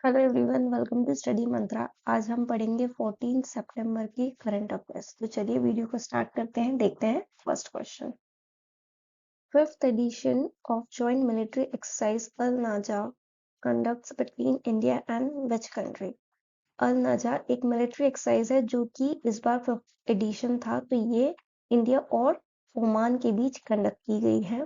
Hello everyone, welcome to study Mantra. आज हम पढ़ेंगे 14 सितंबर की करंट अफेयर्स। तो चलिए वीडियो को स्टार्ट करते हैं। देखते हैं first question. Fifth edition of joint military exercise Al Najah conducts between India and which country? Al Najah एक मिलिट्री एक्सरसाइज है जो कि इस बार फिफ्थ एडिशन था। तो ये इंडिया और ओमान के बीच कंडक्ट की गई है।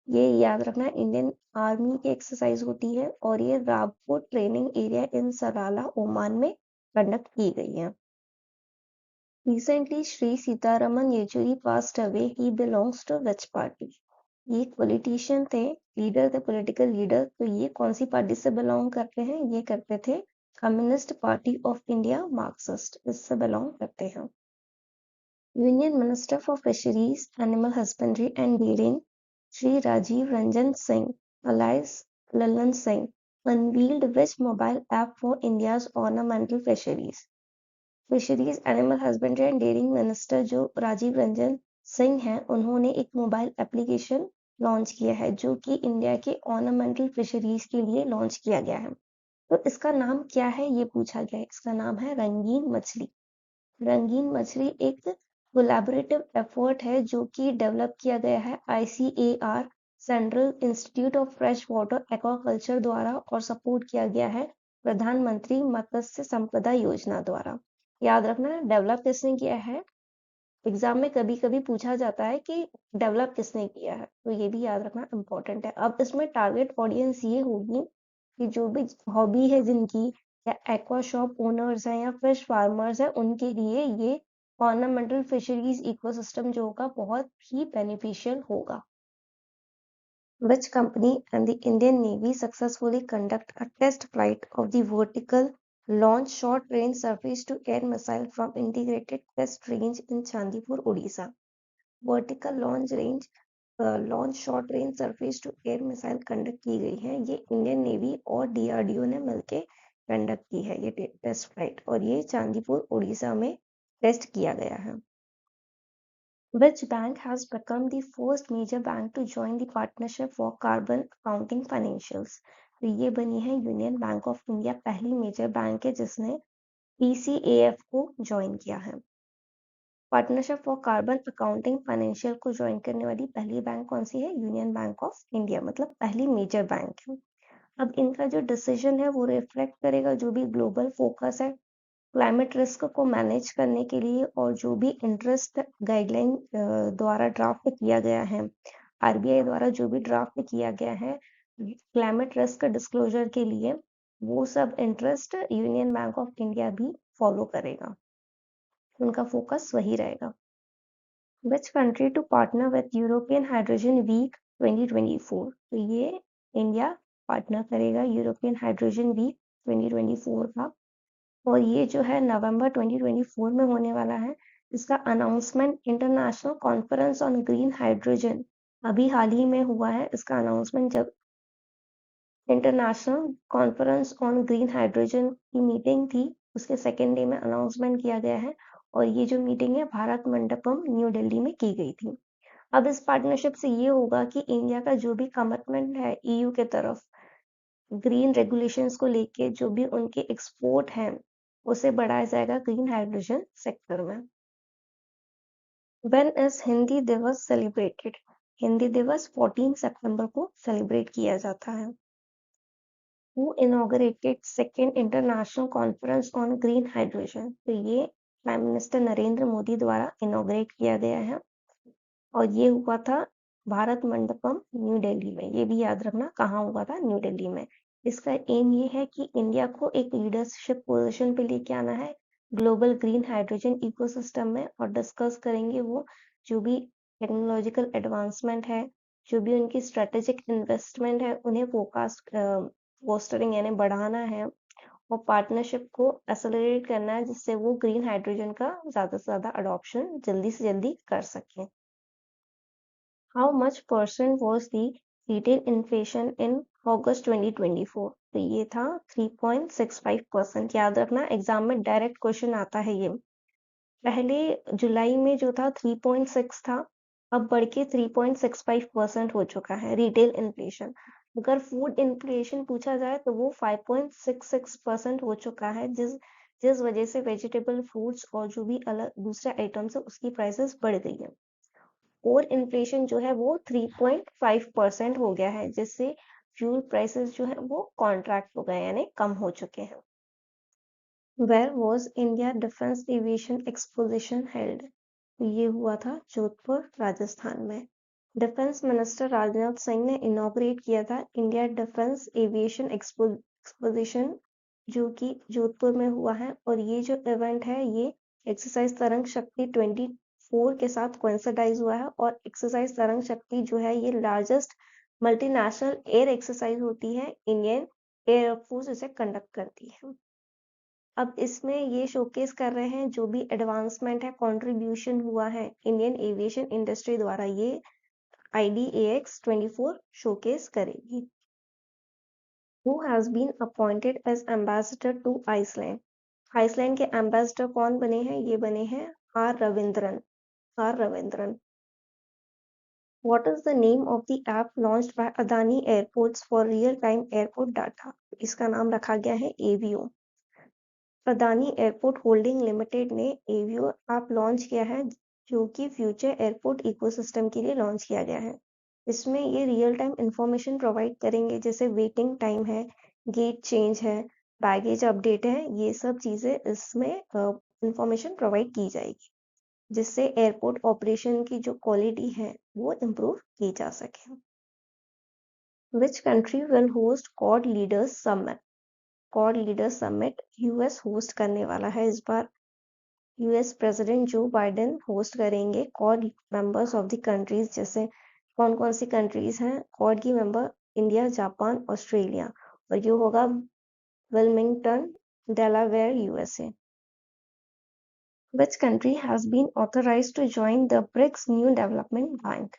ये याद रखना, इंडियन आर्मी की एक्सरसाइज होती है और ये रावपुर ट्रेनिंग एरिया इन सराला ओमान में कंडक्ट की गई है। Recently, Sri Sitaraman Yechuri passed away. He belongs to which party? ये एक पॉलिटिशियन थे, लीडर थे, पॉलिटिकल लीडर। तो ये कौन सी पार्टी से बिलोंग करते हैं? ये करते थे communist party of India, Marxist, इससे बिलोंग करते हैं। Union minister for fisheries, animal husbandry and dairying Sri Rajiv Ranjan Singh, alias Lalan Singh, unveiled which mobile app for India's ornamental fisheries? Fisheries, animal husbandry and dairying minister जो राजीव रंजन सिंह हैं, उन्होंने एक mobile application launch किया है जो कि India के ornamental fisheries के लिए लॉन्च किया गया है। तो इसका नाम क्या है, ये पूछा गया है। इसका नाम है रंगीन मछली। रंगीन मछली एक कोलैबोरेटिव एफर्ट है जो कि डेवलप किया गया है ICAR, central institute of fresh water aquaculture द्वारा, और सपोर्ट किया गया है प्रधानमंत्री मत्स्य संपदा योजना द्वारा। याद रखना, डेवलप किसने किया है। एग्जाम में कभी कभी पूछा जाता है कि डेवलप किसने किया है, तो ये भी याद रखना इम्पोर्टेंट है। अब इसमें टारगेट ऑडियंस ये होगी कि जो भी हॉबी है जिनकी, या एक्वा शॉप ओनर्स हैं या फिश फार्मर्स हैं, उनके लिए ये ऑर्नामेंटल फिशरीज इकोसिस्टम जो होगा बहुत ही बेनिफिशियल होगा। Which company and the Indian Navy successfully conduct a test flight of the vertical launch short range surface to air missile from integrated test range in Chandipur, Odisha? Vertical launch short range surface to air missile conduct की गई है। ये Indian navy और DRDO ने मिलके conduct की है ये टेस्ट फ्लाइट, और ये चांदीपुर उड़ीसा में टेस्ट किया गया है। Which bank has become the first major bank to join the partnership for carbon accounting financials? तो ये बनी है यूनियन बैंक ऑफ इंडिया, पहली मेजर बैंक है जिसने PCAF को ज्वाइन किया है। Partnership for carbon accounting financial को ज्वाइन करने वाली पहली बैंक कौन सी है? यूनियन बैंक ऑफ इंडिया, मतलब पहली मेजर बैंक है। अब इनका जो डिसीजन है वो रिफ्लेक्ट करेगा जो भी ग्लोबल फोकस है क्लाइमेट रिस्क को मैनेज करने के लिए, और जो भी इंटरेस्ट गाइडलाइन द्वारा ड्राफ्ट किया गया है, RBI द्वारा जो भी ड्राफ्ट किया गया है क्लाइमेट रिस्क डिस्क्लोजर के लिए, वो सब interest union bank of India भी फॉलो करेगा। उनका फोकस वही रहेगा। Which country to partner with European Hydrogen Week 2024? तो ये इंडिया पार्टनर करेगा यूरोपियन हाइड्रोजन वीक 2024 का, और ये जो है नवंबर 2024 में होने वाला है। इसका announcement international conference on green hydrogen अभी हाल ही में हुआ है। इसका अनाउंसमेंट जब international conference on green hydrogen की मीटिंग थी, उसके सेकेंड डे में अनाउंसमेंट किया गया है, और ये जो मीटिंग है भारत मंडपम न्यू दिल्ली में की गई थी। अब इस पार्टनरशिप से ये होगा कि इंडिया का जो भी कमिटमेंट है EU के तरफ ग्रीन रेगुलेशंस को लेके, जो भी उनके एक्सपोर्ट हैं उसे बढ़ाया जाएगा ग्रीन हाइड्रोजन सेक्टर में। When is हिंदी दिवस सेलिब्रेटेड? हिंदी दिवस 14 सितंबर को सेलिब्रेट किया जाता है। Who inaugurated second international conference on green hydrogen? तो ये प्राइम मिनिस्टर नरेंद्र मोदी द्वारा इनॉग्रेट किया गया है, और ये हुआ था भारत मंडपम न्यू दिल्ली में। ये भी याद रखना कहाँ हुआ था, न्यू दिल्ली में। इसका एम ये है कि इंडिया को एक लीडरशिप पोजीशन पे लेके आना है ग्लोबल ग्रीन हाइड्रोजन इकोसिस्टम में, और डिस्कस करेंगे वो जो भी टेक्नोलॉजिकल एडवांसमेंट है, जो भी उनकी स्ट्रेटेजिक इन्वेस्टमेंट है, उन्हें फोस्टरिंग यानी बढ़ाना है, और पार्टनरशिप को एक्सेलरेट करना है जिससे वो ग्रीन हाइड्रोजन का ज़्यादा से ज़्यादा अडॉप्शन जल्दी से जल्दी कर सकें। How much percent was the retail inflation in August 2024? तो ये था 3.65%। याद रखना, एग्जाम में डायरेक्ट क्वेश्चन आता है ये। पहले जुलाई में जो था 3.6 था, अब बढ़ के 3.65% हो चुका है रिटेल इन्फ्लेशन। अगर फूड इन्फ्लेशन पूछा जाए तो वो 5.66% हो चुका है, जिस वजह से वेजिटेबल, फ्रूट्स और जो भी अलग दूसरे आइटम्स है उसकी प्राइसेस बढ़ गई है। और इन्फ्लेशन जो है वो 3.5% हो गया है, जिससे फ्यूल प्राइसेस जो है वो कॉन्ट्रैक्ट हो गए यानी कम हो चुके हैं। Where was India defence aviation exposition held? ये हुआ था जोधपुर, राजस्थान में। डिफेंस मिनिस्टर राजनाथ सिंह ने इनॉग्रेट किया था इंडिया डिफेंस एविएशन एक्सपोजिशन, जो कि जोधपुर में हुआ है। और ये जो इवेंट है ये एक्सरसाइज तरंग शक्ति 24 के साथ कोइंसिडाइज हुआ है। और एक्सरसाइज तरंग शक्ति जो है ये लार्जेस्ट मल्टीनेशनल एयर एक्सरसाइज होती है, इंडियन एयर फोर्स इसे कंडक्ट करती है। अब इसमें ये शोकेस कर रहे हैं जो भी एडवांसमेंट है, कंट्रीब्यूशन हुआ है इंडियन एविएशन इंडस्ट्री द्वारा, ये IDAX 24 शोकेस करेगी। Who has been appointed as ambassador to Iceland? Iceland के एम्बेसडर कौन बने हैं? ये बने हैं R Ravindran. What is the name of the app launched by Adani Airports for real-time airport data? इसका नाम रखा गया है Avio. Adani airport holding limited ने एवियो ऐप लॉन्च किया है, जो कि फ्यूचर एयरपोर्ट इकोसिस्टम के लिए लॉन्च किया गया है। इसमें ये रियल टाइम इंफॉर्मेशन प्रोवाइड करेंगे, जैसे वेटिंग टाइम है, गेट चेंज है, बैगेज अपडेट है, ये सब चीज़ें इसमें इंफॉर्मेशन प्रोवाइड की जाएगी, जिससे एयरपोर्ट ऑपरेशन की जो क्वालिटी है वो इम्प्रूव की जा सके। Which country will host Quad leaders summit? Quad leaders summit US host करने वाला है इस बार। US president Joe Biden host करेंगे Quad members of the countries. जैसे कौन कौन सी कंट्रीज हैं क्वाड की मेंबर? India, Japan, Australia. और ये होगा Wilmington, Delaware, USA. Which country has been authorised to join the BRICS New Development Bank?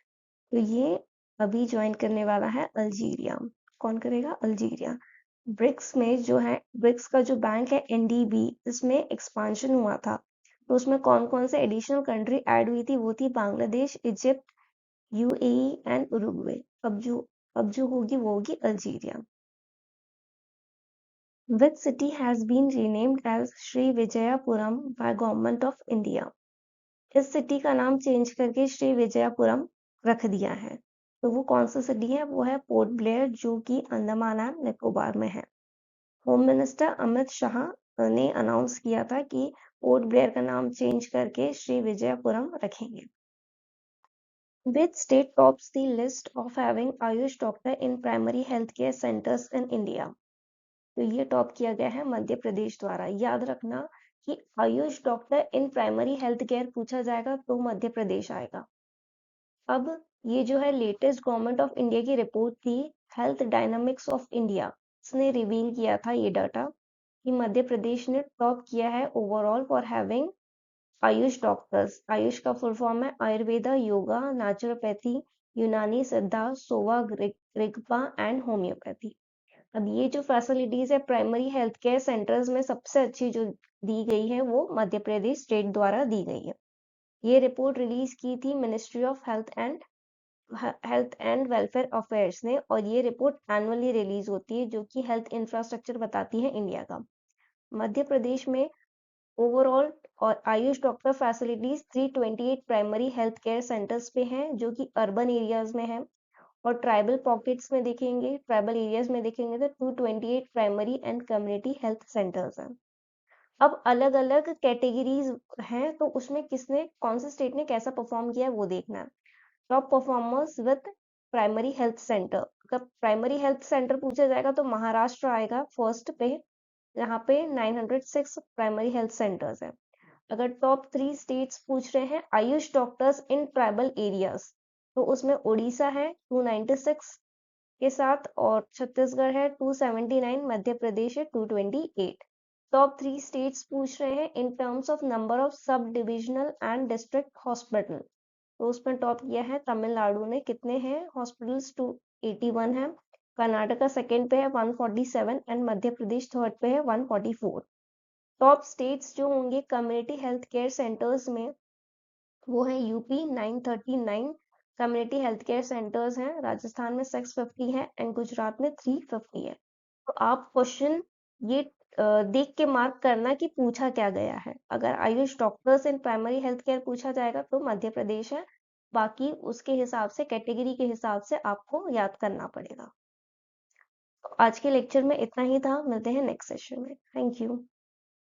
तो ये अभी ज्वाइन करने वाला है अल्जीरिया। कौन करेगा? अल्जीरिया। ब्रिक्स में जो है, ब्रिक्स का जो बैंक है NDB, इसमें एक्सपांशन हुआ था, तो उसमें कौन कौन से एडिशनल कंट्री ऐड हुई थी? वो थी Bangladesh, Egypt, UAE and Uruguay. अब जो होगी वो होगी Algeria. Which city has been renamed as Sri Vijayapuram by government of India? इस सिटी का नाम चेंज करके श्री विजयपुरम रख दिया है। तो वो कौन सा सिटी है? वो है पोर्ट ब्लेयर, जो कि अंडमान एंड निकोबार में है। होम मिनिस्टर अमित शाह ने अनाउंस किया था कि पोर्ट ब्लेयर का नाम चेंज करके श्री विजयपुरम रखेंगे। Which state tops the list of having Ayush doctor in primary health care centers in India? तो ये टॉप किया गया है मध्य प्रदेश द्वारा। याद रखना कि Ayush doctor in primary health care पूछा जाएगा तो मध्य प्रदेश आएगा। अब ये जो है लेटेस्ट गवर्नमेंट ऑफ इंडिया की रिपोर्ट थी, हेल्थ डायनामिक्स ऑफ इंडिया, इसने रिवील किया था ये डाटा कि मध्य प्रदेश ने टॉप किया है overall for having Ayush doctors. Ayush का फुल फॉर्म है आयुर्वेदा, योगा, नेचुरोपैथी, यूनानी सिद्धा, सोवा, रिगपा एंड होम्योपैथी। अब ये जो फैसिलिटीज है प्राइमरी हेल्थ केयर सेंटर्स में सबसे अच्छी जो दी गई है वो मध्य प्रदेश स्टेट द्वारा दी गई है। ये रिपोर्ट रिलीज की थी ministry of health and welfare affairs ने, और ये रिपोर्ट एनुअली रिलीज होती है, जो कि हेल्थ इंफ्रास्ट्रक्चर बताती है इंडिया का। मध्य प्रदेश में ओवरऑल और Ayush doctor facilities 328 primary health care centres पे हैं, जो कि अर्बन एरियाज में है। और ट्राइबल पॉकेट्स में देखेंगे, ट्राइबल एरियाज में देखेंगे तो 228 primary and community health centres हैं। अब अलग अलग कैटेगरीज हैं, तो उसमें किसने, कौन से स्टेट ने कैसा परफॉर्म किया है वो देखना है। Top performers with primary health centre, अगर प्राइमरी हेल्थ सेंटर पूछा जाएगा तो महाराष्ट्र आएगा फर्स्ट पे, यहाँ पे 906 प्राइमरी हेल्थ सेंटर्स हैं। अगर टॉप 3 स्टेट्स पूछ रहे हैं Ayush doctors in tribal areas, तो उसमें उड़ीसा है 296 के साथ, और छत्तीसगढ़ है 279, मध्य प्रदेश है 228। टॉप 3 स्टेट्स पूछ रहे हैं in terms of number of sub divisional and district hospital, तो उसमें टॉप किया है तमिलनाडु ने। कितने हैं हॉस्पिटल्स? 281 है। कर्नाटका सेकंड पे है 147 एंड मध्य प्रदेश थर्ड पे है 144। टॉप स्टेट्स जो होंगे कम्युनिटी हेल्थ केयर सेंटर्स में, वो है UP 939, community health care centres हैं, राजस्थान में 650 है एंड गुजरात में 350 है। तो आप क्वेश्चन ये देख के मार्क करना कि पूछा क्या गया है। अगर Ayush doctors in primary health care पूछा जाएगा तो मध्य प्रदेश है, बाकी उसके हिसाब से कैटेगरी के हिसाब से आपको याद करना पड़ेगा। तो आज के लेक्चर में इतना ही था, मिलते हैं नेक्स्ट सेशन में। Thank you.